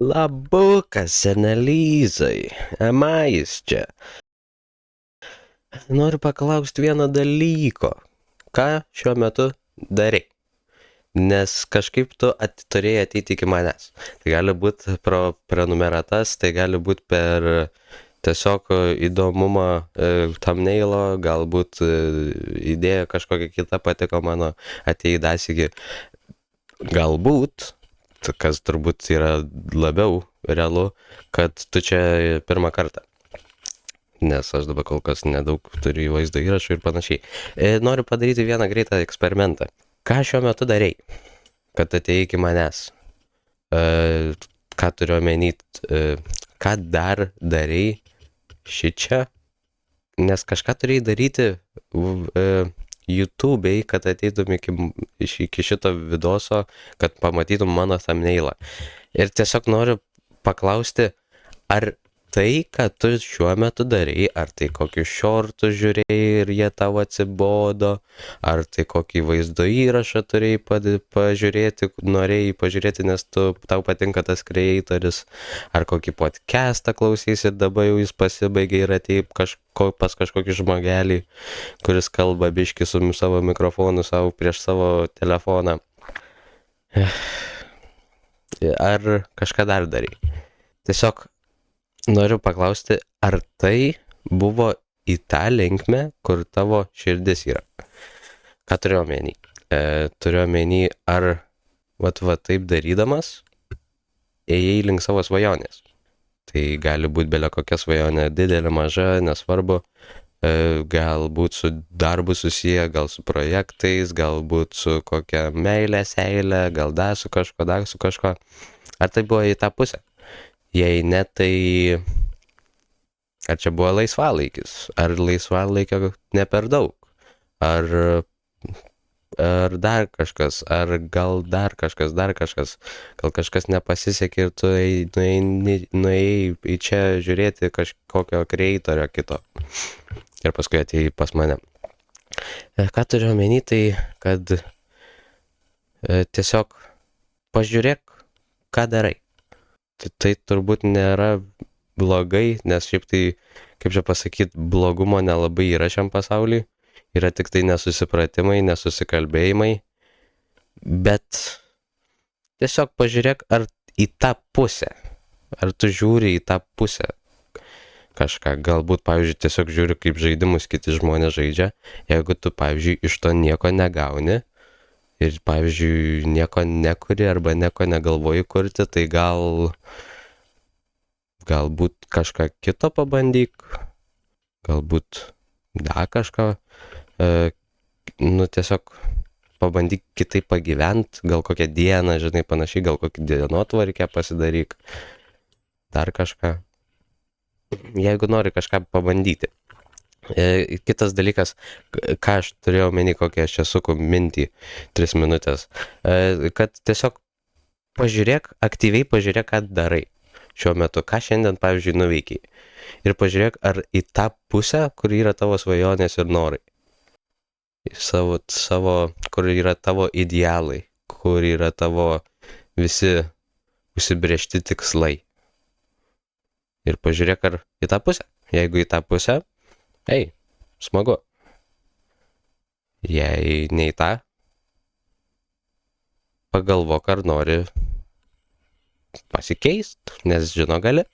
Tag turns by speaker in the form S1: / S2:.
S1: Labukas, senelizai, Emais čia. Noriu paklausti vieno dalyko. Ką šiuo metu darai? Nes kažkaip tu turėjai ateiti iki manęs. Tai gali būti pro prenumeratas, tai gali būti per tiesiog įdomumą thumbnailo, galbūt idėja kažkokia kita patiko mano, atėjai dasigi. Galbūt, kas turbūt yra labiau realu, kad tu čia pirmą kartą. Nes aš dabar kol kas nedaug turiu vaizdo įrašų ir panašiai. Noriu padaryti vieną greitą eksperimentą. Ką šiuo metu darei, kad atėjai iki manęs? Ką turiu omeny, ką dar darei šičia? Nes kažką turėjai daryti YouTube'ai, kad ateitum iki šito vidoso, kad pamatytum mano thumbnailą. Ir tiesiog noriu paklausti, ar tai, ką tu šiuo metu darai, ar tai kokius shortus žiūrėjai ir jie tau atsibodo, ar tai kokį vaizdo įrašą turėjai pažiūrėti, norėjai pažiūrėti, nes tau patinka tas creatoris, ar kokį podcastą klausysi ir dabar jau jis pasibaigė ir atėjai pas kažkokį žmogelį, kuris kalba biški su savo mikrofonu prieš savo telefoną. Ar kažką dar darai? Tiesiog noriu paklausti, ar tai buvo į tą linkmę, kur tavo širdis yra? Ką turiu omeny? Turiu omeny, ar va taip darydamas ėjai link savo svajonės. Tai gali būti belia kokia svajonė, didelė, maža, nesvarbu. Galbūt su darbu susiję, gal su projektais, galbūt su kokia meilė, seilė, gal dar su kažko. Ar tai buvo į tą pusę? Jei ne, tai ar čia buvo laisvalaikis? Ar laisvalaikio ne per daug? Ar dar kažkas? Ar gal dar kažkas? Gal kažkas nepasisekė ir tu nuėjai į čia žiūrėti kažkokio creatorio kito? Ir paskui atėjai pas mane. Ką turiu omeny, tai kad tiesiog pažiūrėk, ką darai. Tai turbūt nėra blogai, nes šiaip tai, kaip čia pasakyti, blogumo nelabai yra šiam pasauliui. Yra tik tai nesusipratimai, nesusikalbėjimai. Bet tiesiog pažiūrėk, ar į tą pusę. Ar tu žiūri į tą pusę kažką. Galbūt, pavyzdžiui, tiesiog žiūri, kaip žaidimus kiti žmonės žaidžia. Jeigu tu, pavyzdžiui, iš to nieko negauni ir, pavyzdžiui, nieko nekuri arba nieko negalvoji kurti, tai galbūt kažką kito pabandyk, galbūt dar kažką, tiesiog pabandyk kitaip pagyvent, gal kokią dieną, žinai, panašiai, gal kokį dienotvarkę pasidaryk, dar kažką, jeigu nori kažką pabandyti. Kitas dalykas, ką aš turėjau omeny, kokią aš čia suku mintį 3 minutės, kad tiesiog aktyviai pažiūrėk, ką darai šiuo metu, ką šiandien, pavyzdžiui, nuveikiai. Ir pažiūrėk, ar į tą pusę, kur yra tavo svajonės ir norai. Kur yra tavo idealai, kur yra tavo visi užsibrėžti tikslai. Ir pažiūrėk, ar į tą pusę. Jeigu į tą pusę, smagu. Jei ne į tą, pagalvok, ar nori pasikeist, nes žino, gali.